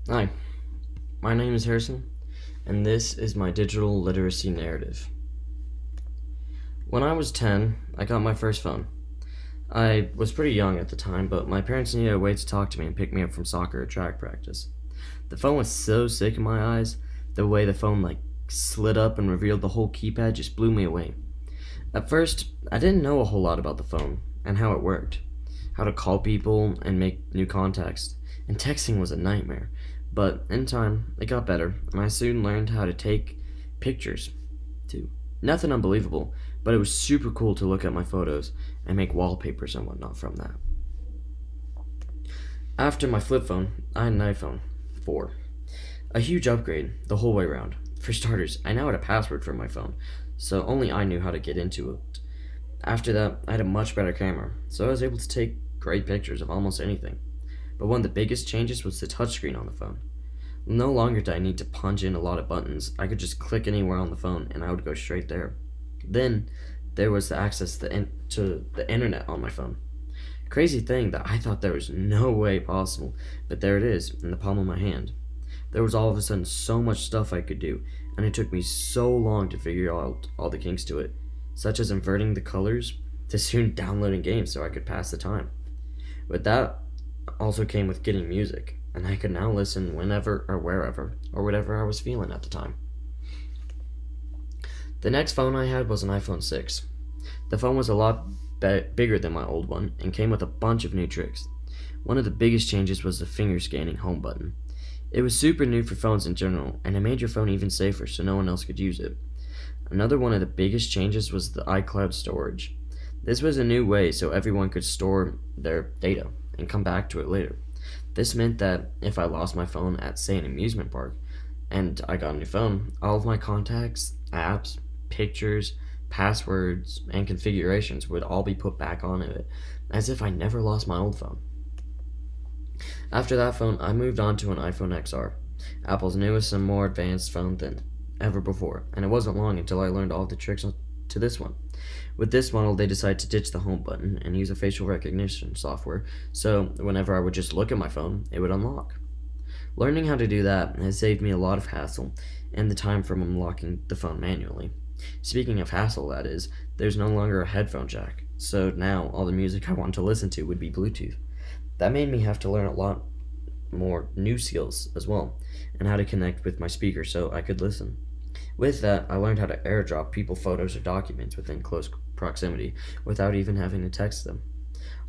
Hi, my name is Harrison, and this is my digital literacy narrative. When I was 10, I got my first phone. I was pretty young at the time, but my parents needed a way to talk to me and pick me up from soccer or track practice. The phone was so sick in my eyes, the way the phone slid up and revealed the whole keypad just blew me away. At first, I didn't know a whole lot about the phone and how it worked, how to call people and make new contacts, and texting was a nightmare. But in time, it got better, and I soon learned how to take pictures too. Nothing unbelievable, but it was super cool to look at my photos and make wallpapers and whatnot from that. After my flip phone, I had an iPhone 4. A huge upgrade the whole way around. For starters, I now had a password for my phone, so only I knew how to get into it. After that, I had a much better camera, so I was able to take great pictures of almost anything. But one of the biggest changes was the touchscreen on the phone. No longer did I need to punch in a lot of buttons. I could just click anywhere on the phone and I would go straight there. Then there was the access to the internet on my phone. Crazy thing that I thought there was no way possible, but there it is in the palm of my hand. There was all of a sudden so much stuff I could do, and it took me so long to figure out all the kinks to it, such as inverting the colors to soon downloading games so I could pass the time. But that also came with getting music, and I could now listen whenever or wherever or whatever I was feeling at the time. The next phone I had was an iPhone 6. The phone was a lot bigger than my old one and came with a bunch of new tricks. One of the biggest changes was the finger scanning home button. It was super new for phones in general, and it made your phone even safer so no one else could use it. Another one of the biggest changes was the iCloud storage. This was a new way so everyone could store their data and come back to it later. This meant that if I lost my phone at, say, an amusement park, and I got a new phone, all of my contacts, apps, pictures, passwords, and configurations would all be put back onto it, as if I never lost my old phone. After that phone, I moved on to an iPhone XR, Apple's newest and more advanced phone than ever before, and it wasn't long until I learned all the tricks to this one. With this model, they decided to ditch the home button and use a facial recognition software, so whenever I would just look at my phone, it would unlock. Learning how to do that has saved me a lot of hassle and the time from unlocking the phone manually. Speaking of hassle, that is, there's no longer a headphone jack, so now all the music I want to listen to would be Bluetooth. That made me have to learn a lot more new skills as well, and how to connect with my speaker so I could listen. With that, I learned how to airdrop people photos or documents within close proximity without even having to text them.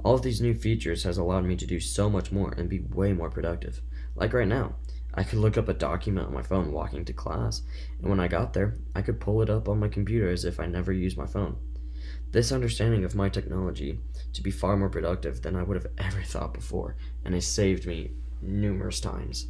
All of these new features has allowed me to do so much more and be way more productive. Like right now, I could look up a document on my phone walking to class, and when I got there, I could pull it up on my computer as if I never used my phone. This understanding of my technology to be far more productive than I would have ever thought before, and has saved me numerous times.